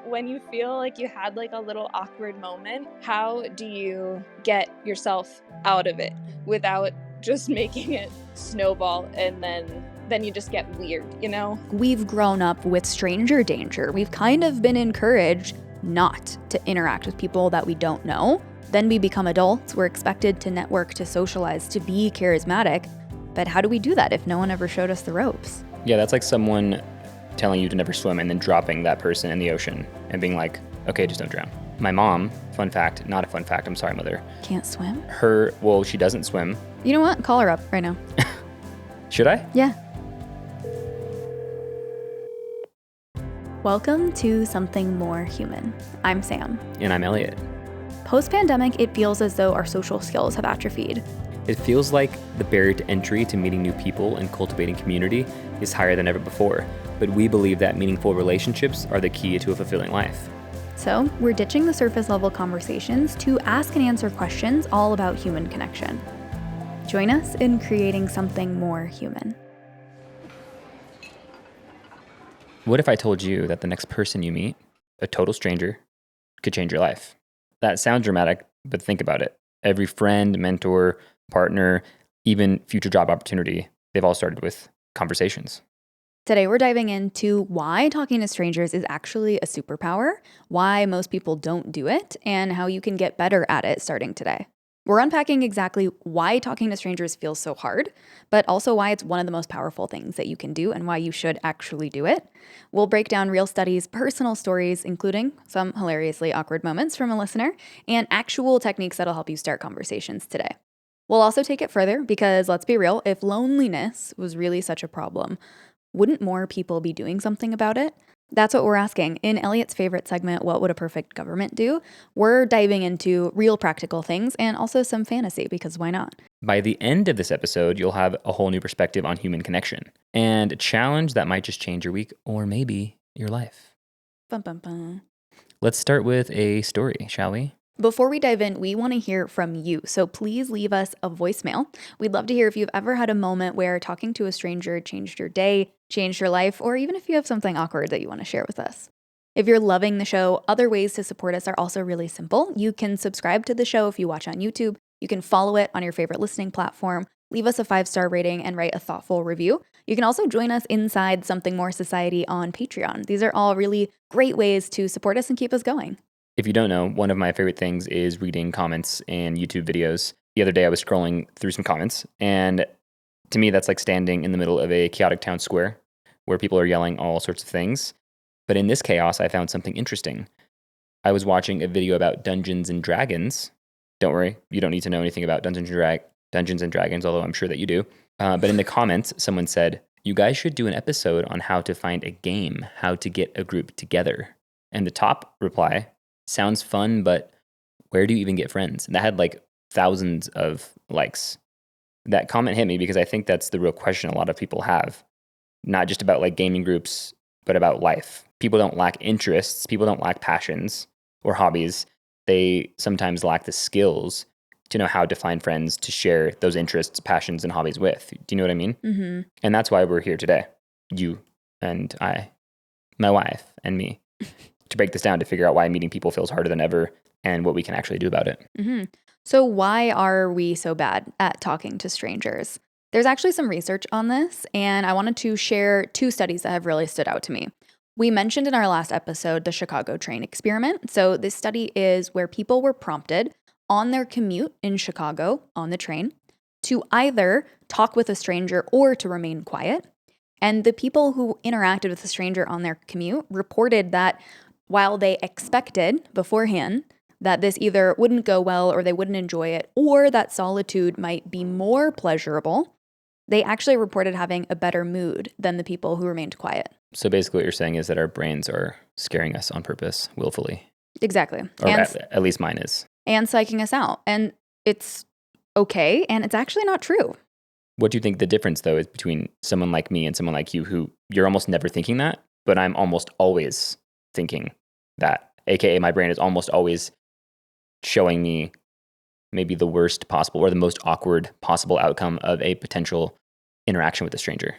when you feel like you had like a little awkward moment, how do you get yourself out of it without just making it snowball and then you just get weird, you know? We've grown up with stranger danger. We've kind of been encouraged not to interact with people that we don't know. Then we become adults. We're expected to network, to socialize, to be charismatic. But how do we do that if no one ever showed us the ropes? Yeah, that's like someone telling you to never swim and then dropping that person in the ocean and being like, okay, just don't drown. My mom, fun fact, not a fun fact, I'm sorry, mother. Can't swim? Well, she doesn't swim. You know what? Call her up right now. Should I? Yeah. Welcome to Something More Human. I'm Sam. And I'm Elliot. Post-pandemic, it feels as though our social skills have atrophied. It feels like the barrier to entry to meeting new people and cultivating community is higher than ever before. But we believe that meaningful relationships are the key to a fulfilling life. So we're ditching the surface-level conversations to ask and answer questions all about human connection. Join us in creating something more human. What if I told you that the next person you meet, a total stranger, could change your life? That sounds dramatic, but think about it. Every friend, mentor, partner, even future job opportunity, they've all started with conversations. Today, we're diving into why talking to strangers is actually a superpower, why most people don't do it, and how you can get better at it starting today. We're unpacking exactly why talking to strangers feels so hard, but also why it's one of the most powerful things that you can do and why you should actually do it. We'll break down real studies, personal stories, including some hilariously awkward moments from a listener, and actual techniques that'll help you start conversations today. We'll also take it further because, let's be real, if loneliness was really such a problem, wouldn't more people be doing something about it? That's what we're asking. In Elliot's favorite segment, What Would a Perfect Government Do? We're diving into real practical things and also some fantasy, because why not? By the end of this episode, you'll have a whole new perspective on human connection and a challenge that might just change your week or maybe your life. Bum, bum, bum. Let's start with a story, shall we? Before we dive in, we want to hear from you, so please leave us a voicemail. We'd love to hear if you've ever had a moment where talking to a stranger changed your day, changed your life, or even if you have something awkward that you want to share with us. If you're loving the show, other ways to support us are also really simple. You can subscribe to the show if you watch on YouTube. You can follow it on your favorite listening platform, leave us a 5-star rating, and write a thoughtful review. You can also join us inside Something More Society on Patreon. These are all really great ways to support us and keep us going. If you don't know, one of my favorite things is reading comments in YouTube videos. The other day I was scrolling through some comments, and to me that's like standing in the middle of a chaotic town square where people are yelling all sorts of things. But in this chaos, I found something interesting. I was watching a video about Dungeons and Dragons. Don't worry, you don't need to know anything about Dungeons and Dragons, although I'm sure that you do. But in the comments, someone said, you guys should do an episode on how to find a game, how to get a group together. And the top reply, sounds fun, but where do you even get friends? And that had like thousands of likes. That comment hit me because I think that's the real question a lot of people have. Not just about like gaming groups, but about life. People don't lack interests. People don't lack passions or hobbies. They sometimes lack the skills to know how to find friends to share those interests, passions, and hobbies with. Do you know what I mean? Mm-hmm. And that's why we're here today. You and I, my wife and me. To break this down, to figure out why meeting people feels harder than ever and what we can actually do about it. Mm-hmm. So why are we so bad at talking to strangers? There's actually some research on this, and I wanted to share 2 studies that have really stood out to me. We mentioned in our last episode the Chicago train experiment. So this study is where people were prompted on their commute in Chicago on the train to either talk with a stranger or to remain quiet. And the people who interacted with the stranger on their commute reported that while they expected beforehand that this either wouldn't go well or they wouldn't enjoy it, or that solitude might be more pleasurable, they actually reported having a better mood than the people who remained quiet. So basically what you're saying is that our brains are scaring us on purpose, willfully. Exactly. Or at least mine is. And psyching us out. And it's okay, and it's actually not true. What do you think the difference, though, is between someone like me and someone like you who you're almost never thinking that, but I'm almost always thinking that, aka my brain is almost always showing me maybe the worst possible or the most awkward possible outcome of a potential interaction with a stranger?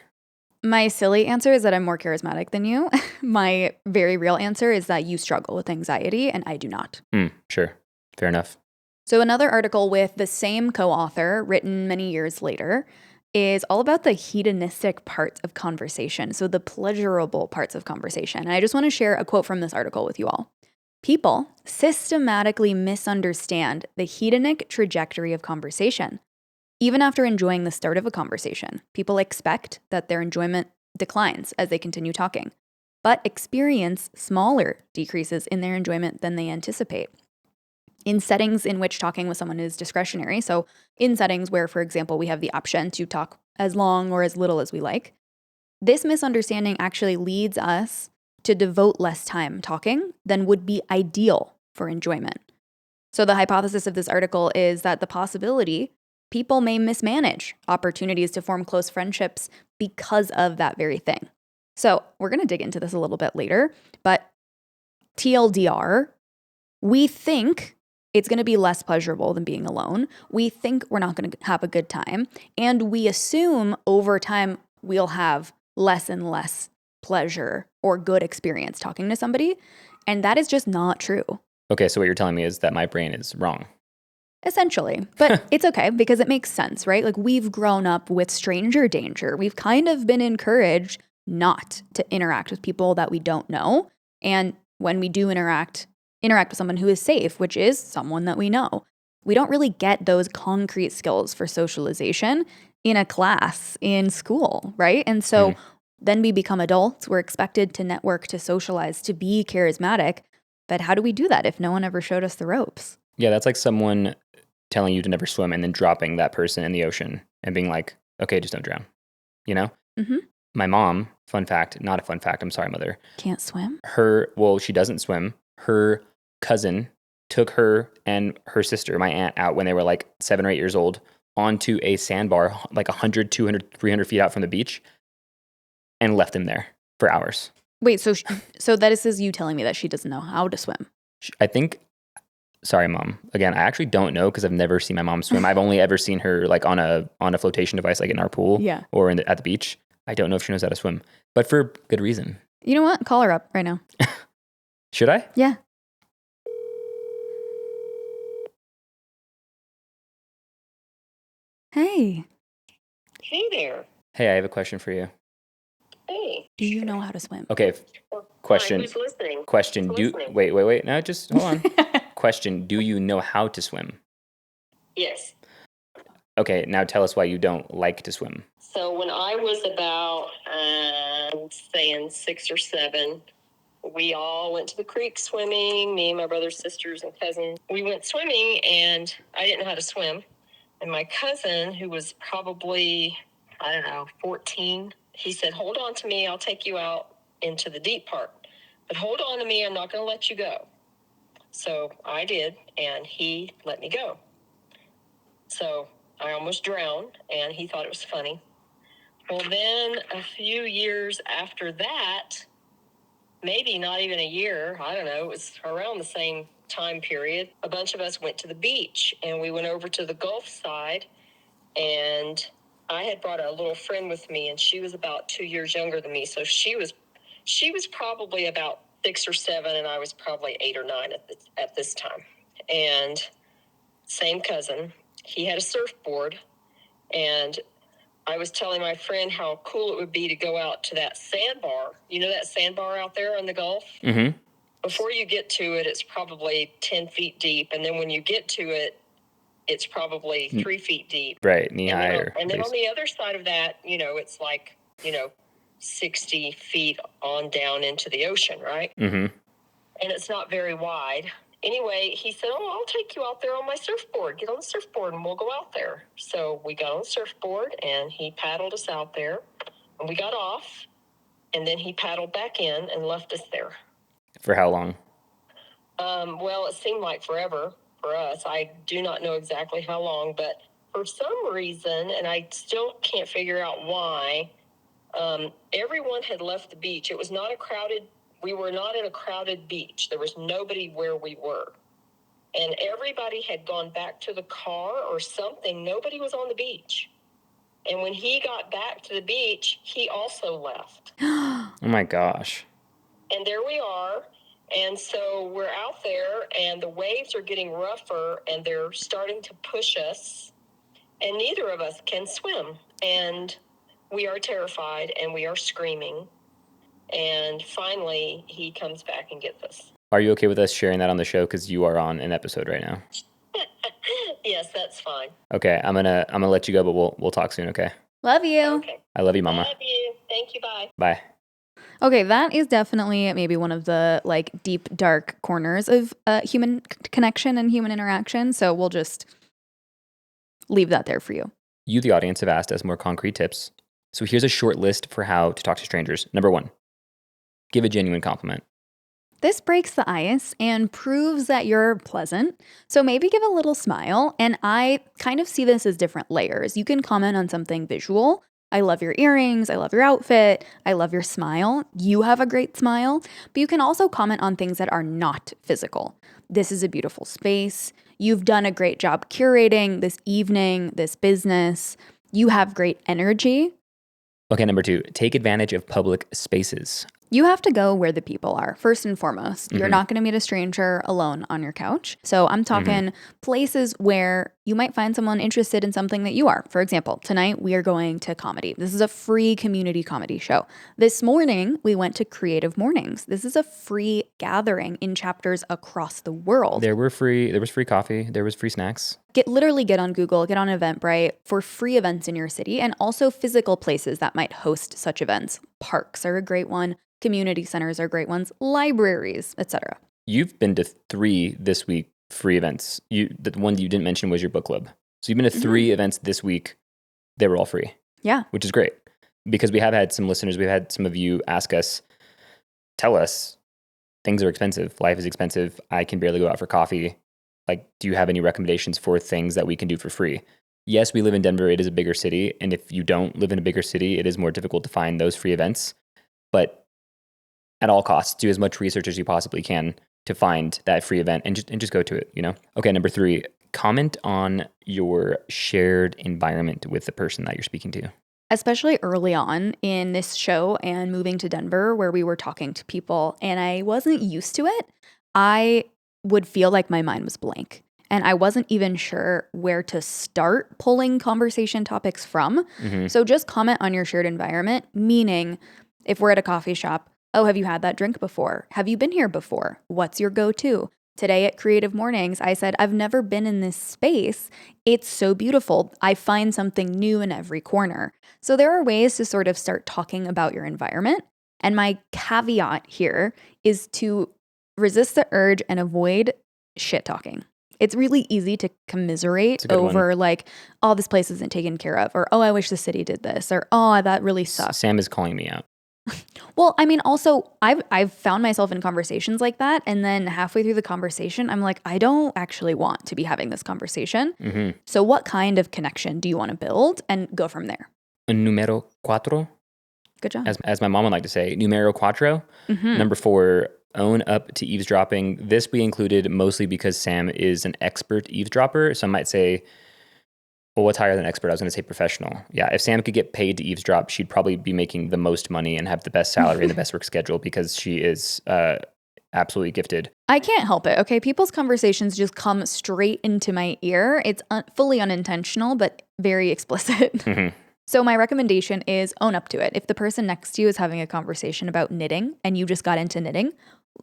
My silly answer is that I'm more charismatic than you. My very real answer is that you struggle with anxiety and I do not. Sure. Fair enough. So another article with the same co-author, written many years later, is all about the hedonistic parts of conversation. So the pleasurable parts of conversation. And I just want to share a quote from this article with you all. People systematically misunderstand the hedonic trajectory of conversation. Even after enjoying the start of a conversation, people expect that their enjoyment declines as they continue talking, but experience smaller decreases in their enjoyment than they anticipate. In settings in which talking with someone is discretionary, so in settings where, for example, we have the option to talk as long or as little as we like, this misunderstanding actually leads us to devote less time talking than would be ideal for enjoyment. So the hypothesis of this article is that the possibility people may mismanage opportunities to form close friendships because of that very thing. So we're going to dig into this a little bit later, but TLDR, we think it's going to be less pleasurable than being alone. We think we're not going to have a good time. And we assume over time we'll have less and less pleasure or good experience talking to somebody. And that is just not true. Okay, so what you're telling me is that my brain is wrong. Essentially. But it's okay because it makes sense, right? Like we've grown up with stranger danger. We've kind of been encouraged not to interact with people that we don't know. And when we do interact with someone who is safe, which is someone that we know, we don't really get those concrete skills for socialization in a class in school, right? And so then we become adults. We're expected to network, to socialize, to be charismatic. But how do we do that if no one ever showed us the ropes? Yeah, that's like someone telling you to never swim and then dropping that person in the ocean and being like, okay, just don't drown. You know? Mm-hmm. My mom, fun fact, not a fun fact, I'm sorry, mother. Can't swim? She doesn't swim. Her cousin took her and her sister, my aunt, out when they were like 7 or 8 years old onto a sandbar, like 100, 200, 300 feet out from the beach and left them there for hours. Wait, so that is you telling me that she doesn't know how to swim? I think... Sorry, Mom. Again, I actually don't know because I've never seen my mom swim. I've only ever seen her like on a flotation device, like in our pool or at the beach. I don't know if she knows how to swim, but for good reason. You know what? Call her up right now. Should I? Yeah. Hey. Hey there. Hey, I have a question for you. Hey. Do you know how to swim? Okay. Question. Who's listening? Question. Who's listening? Wait. No, just hold on. Question. Do you know how to swim? Yes. Okay. Now tell us why you don't like to swim. So when I was about, saying 6 or 7, we all went to the creek swimming, me and my brothers, sisters, and cousins. We went swimming, and I didn't know how to swim. And my cousin, who was probably, 14, he said, hold on to me, I'll take you out into the deep part. But hold on to me, I'm not going to let you go. So I did, and he let me go. So I almost drowned, and he thought it was funny. Well, then a few years after that, maybe not even a year, I don't know, it was around the same time period, a bunch of us went to the beach, and we went over to the Gulf side, and I had brought a little friend with me, and she was about 2 years younger than me, so she was probably about 6 or 7, and I was probably 8 or 9 at this time. And same cousin, he had a surfboard, and I was telling my friend how cool it would be to go out to that sandbar. You know that sandbar out there in the Gulf? Mm-hmm. Before you get to it, it's probably 10 feet deep, and then when you get to it, it's probably 3 feet deep. Right, knee high. And then on the other side of that, it's like, 60 feet on down into the ocean, right? Mm-hmm. And it's not very wide. Anyway, he said, I'll take you out there on my surfboard. Get on the surfboard and we'll go out there. So we got on the surfboard and he paddled us out there. And we got off. And then he paddled back in and left us there. For how long? Well, it seemed like forever for us. I do not know exactly how long, but for some reason, and I still can't figure out why, everyone had left the beach. It was not we were not in a crowded beach. There was nobody where we were. And everybody had gone back to the car or something. Nobody was on the beach. And when he got back to the beach, he also left. Oh my gosh. And there we are. And so we're out there, and the waves are getting rougher, and they're starting to push us. And neither of us can swim. And we are terrified, and we are screaming. And finally, he comes back and gets us. Are you okay with us sharing that on the show? Because you are on an episode right now. Yes, that's fine. Okay, I'm gonna let you go, but we'll talk soon. Okay. Love you. Okay. I love you, Mama. Love you. Thank you. Bye. Bye. Okay, that is definitely maybe one of the like deep, dark corners of human connection and human interaction. So we'll just leave that there for you. You, the audience, have asked us more concrete tips. So here's a short list for how to talk to strangers. Number 1, give a genuine compliment. This breaks the ice and proves that you're pleasant. So maybe give a little smile. And I kind of see this as different layers. You can comment on something visual. I love your earrings. I love your outfit. I love your smile. You have a great smile. But you can also comment on things that are not physical. This is a beautiful space. You've done a great job curating this evening, this business. You have great energy. Okay, number 2, take advantage of public spaces. You have to go where the people are, first and foremost. You're not going to meet a stranger alone on your couch. So I'm talking places where you might find someone interested in something that you are. For example, tonight we are going to comedy. This is a free community comedy show. This morning, we went to Creative Mornings. This is a free gathering in chapters across the world. There was free coffee. There was free snacks. Literally get on Google, get on Eventbrite for free events in your city and also physical places that might host such events. Parks are a great one. Community centers are great ones, libraries, etc. You've been to 3 this week free events. The one you didn't mention was your book club. So you've been to 3 events this week. They were all free. Yeah. Which is great because we have had some listeners, we've had some of you ask us, tell us things are expensive. Life is expensive. I can barely go out for coffee. Like, do you have any recommendations for things that we can do for free? Yes, we live in Denver. It is a bigger city. And if you don't live in a bigger city, it is more difficult to find those free events. But at all costs, do as much research as you possibly can to find that free event and just go to it, you know? Okay, number 3, comment on your shared environment with the person that you're speaking to. Especially early on in this show and moving to Denver where we were talking to people and I wasn't used to it, I would feel like my mind was blank. And I wasn't even sure where to start pulling conversation topics from. So just comment on your shared environment, meaning if we're at a coffee shop, oh, have you had that drink before? Have you been here before? What's your go-to? Today at Creative Mornings, I said, I've never been in this space. It's so beautiful. I find something new in every corner. So there are ways to sort of start talking about your environment. And my caveat here is to resist the urge and avoid shit talking. It's really easy to commiserate over like, oh, this place isn't taken care of, or oh, I wish the city did this, or oh, that really sucks. Sam is calling me out. Well, I mean, also, I've found myself in conversations like that, and then halfway through the conversation, I'm like, I don't actually want to be having this conversation. So what kind of connection do you want to build, and go from there? Numero 4. Good job. As my mom would like to say, numero 4. Number 4, own up to eavesdropping. This we included mostly because Sam is an expert eavesdropper. Some might say, well, what's higher than expert? I was going to say professional. Yeah, if Sam could get paid to eavesdrop, she'd probably be making the most money and have the best salary and the best work schedule because she is absolutely gifted. I can't help it, okay? People's conversations just come straight into my ear. It's fully unintentional, but very explicit. So my recommendation is own up to it. If the person next to you is having a conversation about knitting and you just got into knitting,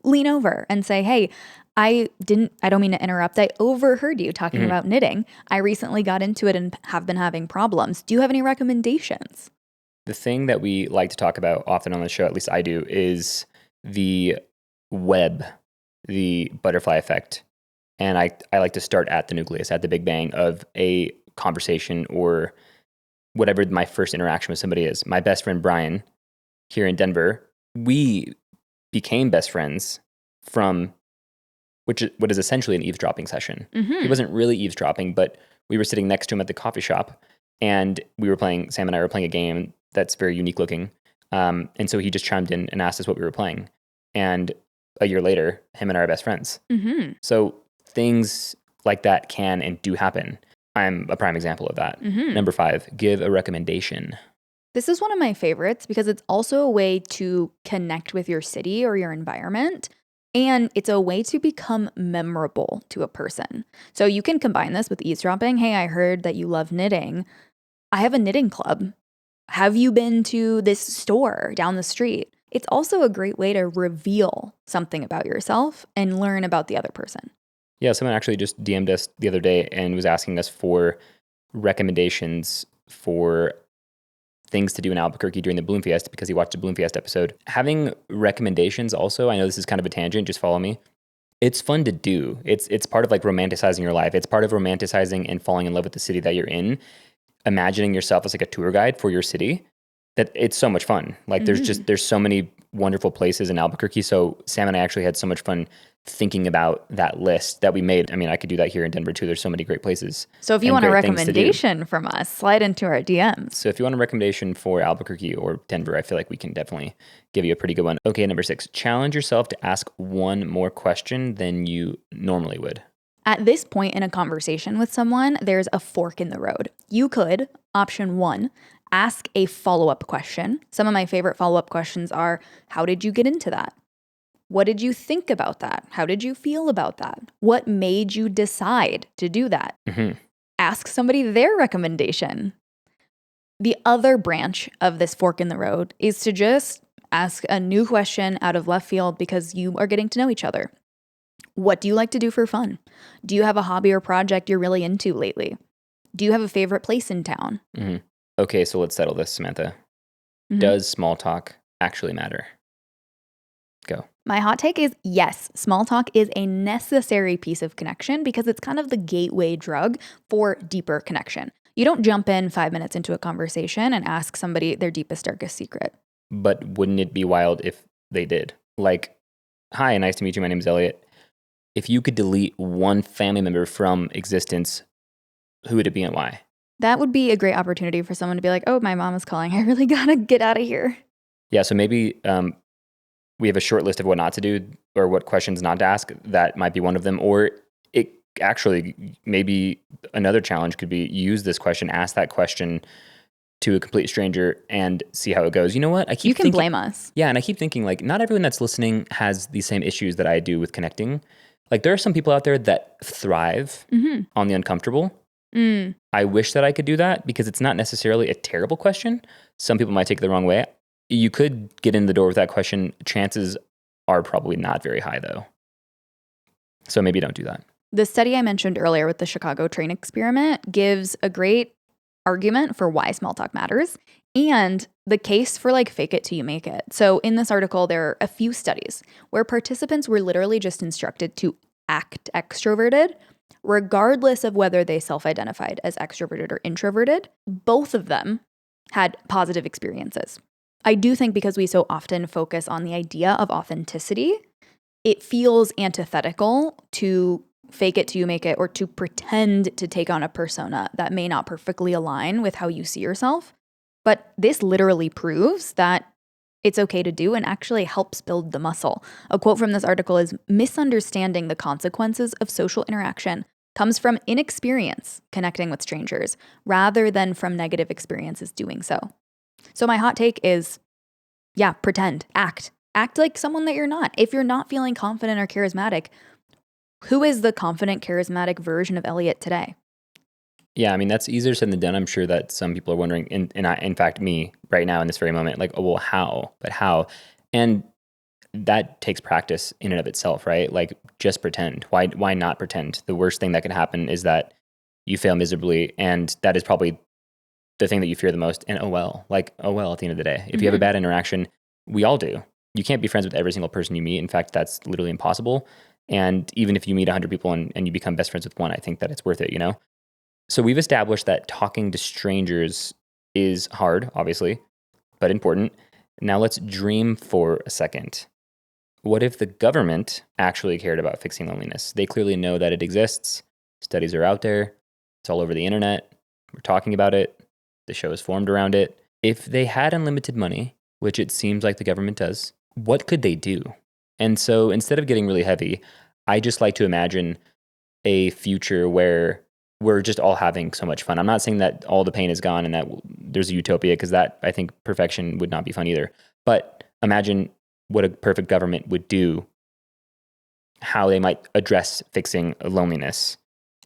lean over and say, hey, I don't mean to interrupt. I overheard you talking about knitting. I recently got into it and have been having problems. Do you have any recommendations? The thing that we like to talk about often on the show, at least I do, is the web, the butterfly effect. And I like to start at the nucleus, at the big bang of a conversation or whatever my first interaction with somebody is. My best friend, Brian, here in Denver, we became best friends from what is essentially an eavesdropping session. He wasn't really eavesdropping, but we were sitting next to him at the coffee shop and Sam and I were playing a game that's very unique looking. And so he just chimed in and asked us what we were playing. And a year later, him and I are best friends. So things like that can and do happen. I'm a prime example of that. Mhm. Number 5, give a recommendation. This is one of my favorites because it's also a way to connect with your city or your environment. And it's a way to become memorable to a person. So you can combine this with eavesdropping. Hey, I heard that you love knitting. I have a knitting club. Have you been to this store down the street? It's also a great way to reveal something about yourself and learn about the other person. Yeah, someone actually just DM'd us the other day and was asking us for recommendations for things to do in Albuquerque during the Bloomfest because he watched a Bloomfest episode. Having recommendations also, I know this is kind of a tangent, just follow me. It's fun to do. It's part of like romanticizing your life. It's part of romanticizing and falling in love with the city that you're in. Imagining yourself as like a tour guide for your city. That it's so much fun. Like there's so many wonderful places in Albuquerque. So Sam and I actually had so much fun thinking about that list that we made. I mean, I could do that here in Denver too. There's so many great places. So if you want a recommendation from us, slide into our DMs. So if you want a recommendation for Albuquerque or Denver, I feel like we can definitely give you a pretty good one. Okay, number 6, challenge yourself to ask one more question than you normally would. At this point in a conversation with someone, there's a fork in the road. You could, option 1, ask a follow-up question. Some of my favorite follow-up questions are, how did you get into that? What did you think about that? How did you feel about that? What made you decide to do that? Mm-hmm. Ask somebody their recommendation. The other branch of this fork in the road is to just ask a new question out of left field because you are getting to know each other. What do you like to do for fun? Do you have a hobby or project you're really into lately? Do you have a favorite place in town? Mm-hmm. Okay, so let's settle this, Samantha. Mm-hmm. Does small talk actually matter? Go. My hot take is yes, small talk is a necessary piece of connection because it's kind of the gateway drug for deeper connection. You don't jump in 5 minutes into a conversation and ask somebody their deepest, darkest secret. But wouldn't it be wild if they did? Like, hi, nice to meet you. My name is Elliot. If you could delete one family member from existence, who would it be and why? That would be a great opportunity for someone to be like, oh, my mom is calling. I really gotta get out of here. Yeah, so maybe we have a short list of what not to do or what questions not to ask. That might be one of them. Or it actually, maybe another challenge could be use this question, ask that question to a complete stranger and see how it goes. You know what? You can blame us. Yeah, and I keep thinking like not everyone that's listening has the same issues that I do with connecting. Like there are some people out there that thrive on the uncomfortable. I wish that I could do that because it's not necessarily a terrible question. Some people might take it the wrong way. You could get in the door with that question. Chances are probably not very high though. So maybe don't do that. The study I mentioned earlier with the Chicago train experiment gives a great argument for why small talk matters and the case for like fake it till you make it. So in this article, there are a few studies where participants were literally just instructed to act extroverted, regardless of whether they self-identified as extroverted or introverted. Both of them had positive experiences. I do think because we so often focus on the idea of authenticity, it feels antithetical to fake it till you make it or to pretend to take on a persona that may not perfectly align with how you see yourself. But this literally proves that it's okay to do and actually helps build the muscle. A quote from this article is, misunderstanding the consequences of social interaction comes from inexperience connecting with strangers rather than from negative experiences doing so. So my hot take is, yeah, pretend, act like someone that you're not. If you're not feeling confident or charismatic, who is the confident, charismatic version of Elliot today? Yeah, I mean, that's easier said than done. I'm sure that some people are wondering, in fact, me right now in this very moment, like, oh, well, how? But how? And that takes practice in and of itself, right? Like, just pretend. Why not pretend? The worst thing that can happen is that you fail miserably, and that is probably the thing that you fear the most. And at the end of the day, if you have a bad interaction, we all do. You can't be friends with every single person you meet. In fact, that's literally impossible. And even if you meet 100 people and you become best friends with one, I think that it's worth it, you know? So we've established that talking to strangers is hard, obviously, but important. Now let's dream for a second. What if the government actually cared about fixing loneliness? They clearly know that it exists. Studies are out there. It's all over the internet. We're talking about it. The show is formed around it. If they had unlimited money, which it seems like the government does, what could they do? And so instead of getting really heavy, I just like to imagine a future where we're just all having so much fun. I'm not saying that all the pain is gone and that there's a utopia, because that, I think, perfection would not be fun either. But imagine what a perfect government would do, how they might address fixing loneliness.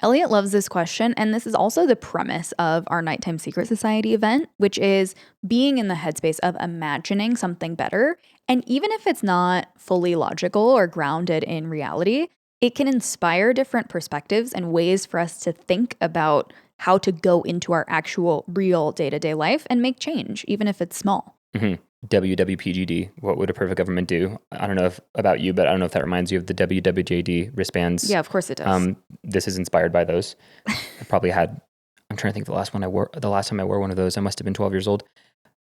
Elliot loves this question, and this is also the premise of our Nighttime Secret Society event, which is being in the headspace of imagining something better. And even if it's not fully logical or grounded in reality, it can inspire different perspectives and ways for us to think about how to go into our actual real day-to-day life and make change, even if it's small. Mm-hmm. WWPGD, what would a perfect government do? I don't know about you, but I don't know if that reminds you of the WWJD wristbands. Yeah, of course it does. This is inspired by those. I probably had, I'm trying to think the last time I wore one of those, I must have been 12 years old.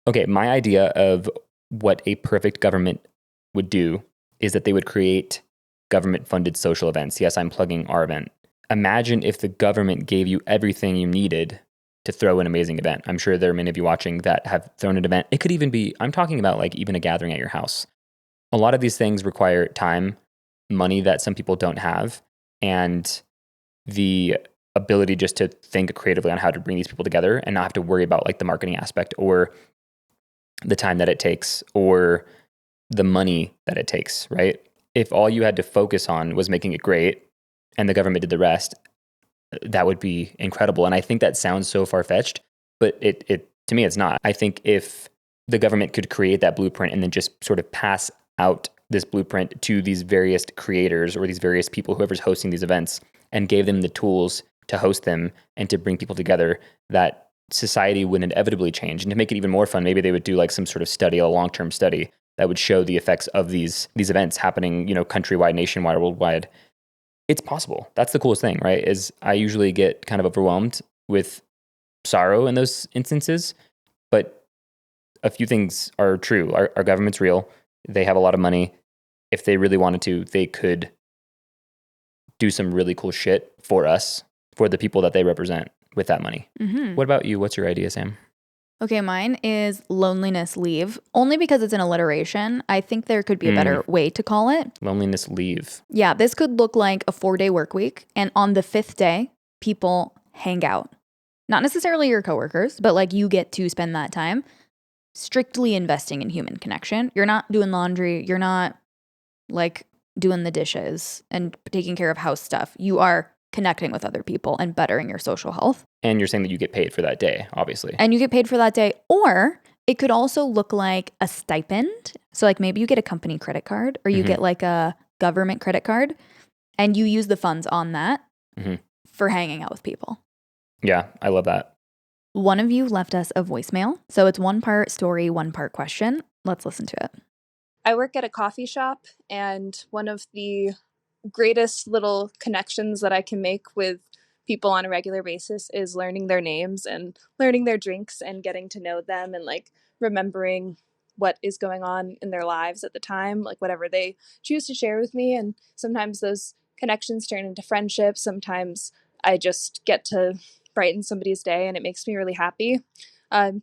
Okay, my idea of what a perfect government would do is that they would create government-funded social events. Yes, I'm plugging our event. Imagine if the government gave you everything you needed to throw an amazing event. I'm sure there are many of you watching that have thrown an event. It could even be, I'm talking about like even a gathering at your house. A lot of these things require time, money that some people don't have, and the ability just to think creatively on how to bring these people together and not have to worry about like the marketing aspect or the time that it takes or the money that it takes, right? If all you had to focus on was making it great and the government did the rest, that would be incredible. And I think that sounds so far-fetched, but it to me, it's not. I think if the government could create that blueprint and then just sort of pass out this blueprint to these various creators or these various people, whoever's hosting these events, and gave them the tools to host them and to bring people together, that society would inevitably change. And to make it even more fun, maybe they would do like some sort of study, a long-term study that would show the effects of these events happening, countrywide, nationwide, worldwide. It's possible. That's the coolest thing, right? Is I usually get kind of overwhelmed with sorrow in those instances, but a few things are true. Our government's real. They have a lot of money. If they really wanted to, they could do some really cool shit for us, for the people that they represent with that money. Mm-hmm. What about you? What's your idea, Sam? Okay, mine is loneliness leave, only because it's an alliteration. I think there could be a better way to call it. Loneliness leave. Yeah, this could look like a 4-day work week. And on the 5th day, people hang out. Not necessarily your coworkers, but like you get to spend that time strictly investing in human connection. You're not doing laundry. You're not like doing the dishes and taking care of house stuff. You are connecting with other people and bettering your social health. And you're saying that you get paid for that day, obviously. And you get paid for that day. Or it could also look like a stipend. So like maybe you get a company credit card or you get like a government credit card and you use the funds on that for hanging out with people. Yeah, I love that. One of you left us a voicemail. So it's 1 part story, 1 part question. Let's listen to it. I work at a coffee shop, and one of the greatest little connections that I can make with people on a regular basis is learning their names and learning their drinks and getting to know them and like remembering what is going on in their lives at the time, like whatever they choose to share with me. And sometimes those connections turn into friendships. Sometimes I just get to brighten somebody's day and it makes me really happy.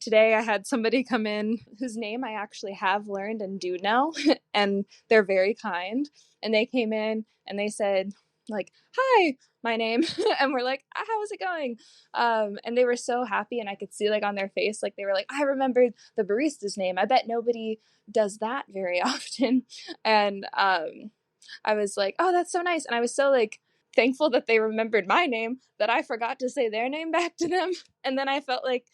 Today I had somebody come in whose name I actually have learned and do know, and they're very kind. And they came in and they said, like, "Hi, my name," and we're like, "How's it going?" And they were so happy, and I could see like on their face, like they were like, "I remembered the barista's name. I bet nobody does that very often." And I was like, "Oh, that's so nice," and I was so like thankful that they remembered my name that I forgot to say their name back to them. And then I felt like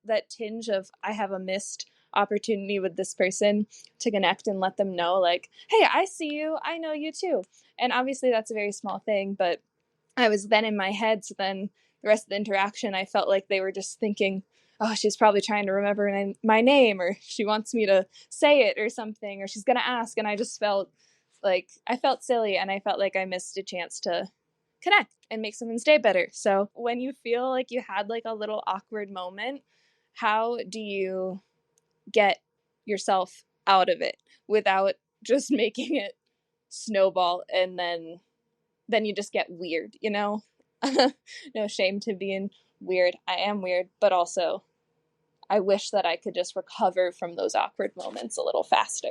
that tinge of I have a missed opportunity with this person to connect and let them know like, hey, I see you, I know you too. And obviously that's a very small thing, but I was then in my head, so then the rest of the interaction I felt like they were just thinking, oh, she's probably trying to remember my name, or she wants me to say it or something, or she's gonna ask. And I just felt like I felt silly, and I felt like I missed a chance to connect and make someone's day better. So when you feel like you had like a little awkward moment, how do you get yourself out of it without just making it snowball and then you just get weird, No shame to being weird. I am weird, but also I wish that I could just recover from those awkward moments a little faster.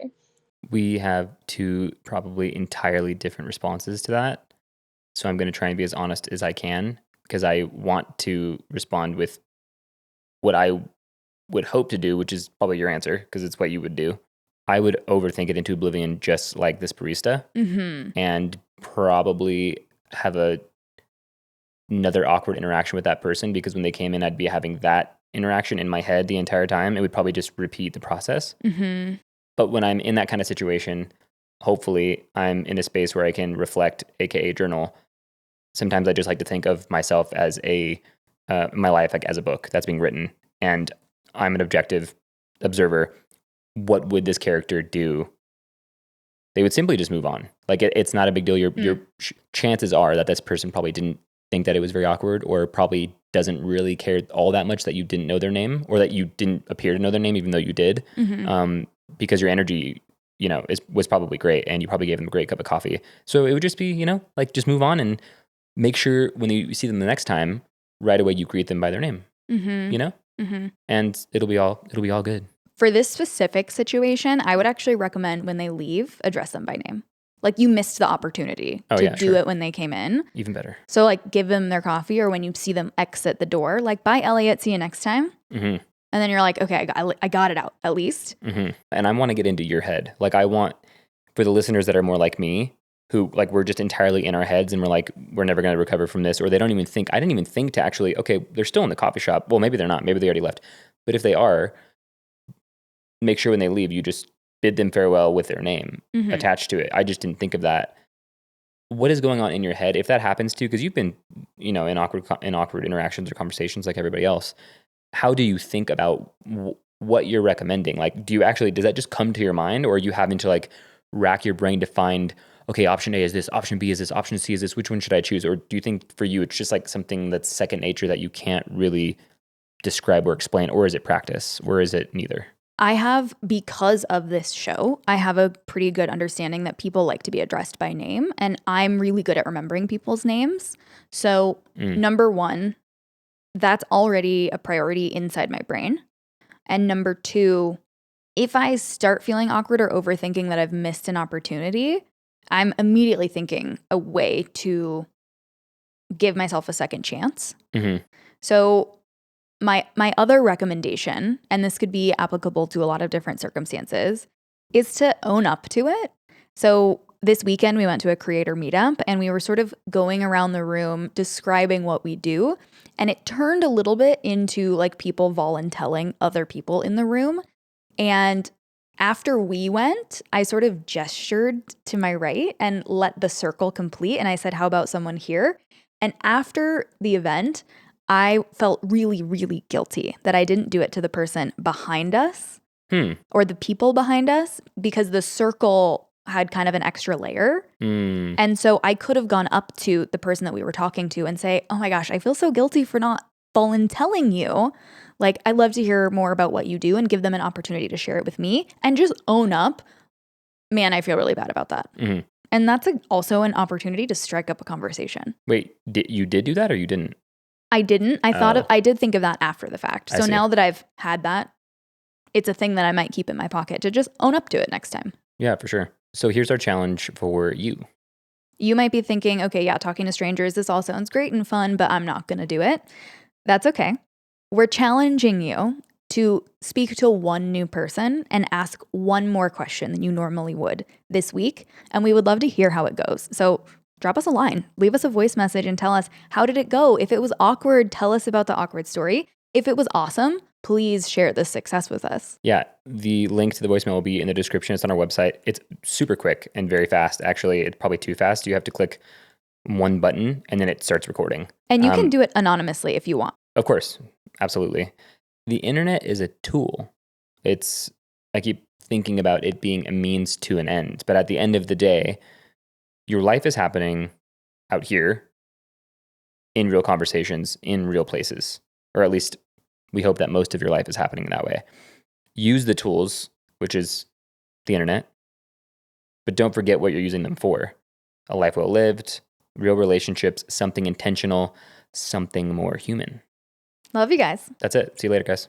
We have 2 probably entirely different responses to that. So I'm going to try and be as honest as I can. because I want to respond with what I would hope to do, which is probably your answer because it's what you would do. I would overthink it into oblivion just like this barista and probably have another awkward interaction with that person because when they came in, I'd be having that interaction in my head the entire time. It would probably just repeat the process. But when I'm in that kind of situation, hopefully I'm in a space where I can reflect, aka journal. Sometimes I just like to think of myself as my life like as a book that's being written, and I'm an objective observer. What would this character do? They would simply just move on. Like it's not a big deal. Your chances are that this person probably didn't think that it was very awkward, or probably doesn't really care all that much that you didn't know their name, or that you didn't appear to know their name even though you did, because your energy, was probably great, and you probably gave them a great cup of coffee. So it would just be, like just move on and make sure when you see them the next time, right away you greet them by their name. And it'll be all good. For this specific situation, I would actually recommend when they leave, address them by name. Like you missed the opportunity to do it when they came in. Even better. So like give them their coffee, or when you see them exit the door, like bye Elliot, see you next time. And then you're like, okay, I got it out at least. And I want to get into your head. Like I want, for the listeners that are more like me, who like we're just entirely in our heads and we're like, we're never going to recover from this, or they don't even think, I didn't even think to actually, okay, they're still in the coffee shop. Well, maybe they're not. Maybe they already left. But if they are, make sure when they leave, you just bid them farewell with their name attached to it. I just didn't think of that. What is going on in your head if that happens to you? Because you've been, in awkward interactions or conversations like everybody else. How do you think about what you're recommending? Like, does that just come to your mind, or are you having to like rack your brain to find, okay, option A is this, option B is this, option C is this, which one should I choose? Or do you think for you, it's just like something that's second nature that you can't really describe or explain, or is it practice, or is it neither? I have, because of this show, I have a pretty good understanding that people like to be addressed by name, and I'm really good at remembering people's names. So number one, that's already a priority inside my brain. And number two, if I start feeling awkward or overthinking that I've missed an opportunity, I'm immediately thinking a way to give myself a second chance. So my other recommendation, and this could be applicable to a lot of different circumstances, is to own up to it. So this weekend we went to a creator meetup and we were sort of going around the room describing what we do. And it turned a little bit into like people voluntelling other people in the room. And after we went, I sort of gestured to my right and let the circle complete. And I said, how about someone here? And after the event, I felt really, really guilty that I didn't do it to the person behind us or the people behind us, because the circle had kind of an extra layer. And so I could have gone up to the person that we were talking to and say, oh my gosh, I feel so guilty for not voluntelling you. Like, I'd love to hear more about what you do, and give them an opportunity to share it with me and just own up. Man, I feel really bad about that. And that's also an opportunity to strike up a conversation. Wait, you did do that or you didn't? I didn't. I did think of that after the fact. So now that I've had that, it's a thing that I might keep in my pocket to just own up to it next time. Yeah, for sure. So here's our challenge for you. You might be thinking, okay, yeah, talking to strangers, this all sounds great and fun, but I'm not going to do it. That's okay. We're challenging you to speak to one new person and ask one more question than you normally would this week. And we would love to hear how it goes. So drop us a line, leave us a voice message and tell us, how did it go? If it was awkward, tell us about the awkward story. If it was awesome, please share this success with us. Yeah, the link to the voicemail will be in the description. It's on our website. It's super quick and very fast. Actually, it's probably too fast. You have to click one button and then it starts recording. And you can do it anonymously if you want. Of course, absolutely. The internet is a tool. I keep thinking about it being a means to an end. But at the end of the day, your life is happening out here in real conversations, in real places, or at least we hope that most of your life is happening that way. Use the tools, which is the internet, but don't forget what you're using them for. A life well lived, real relationships, something intentional, something more human. Love you guys. That's it. See you later, guys.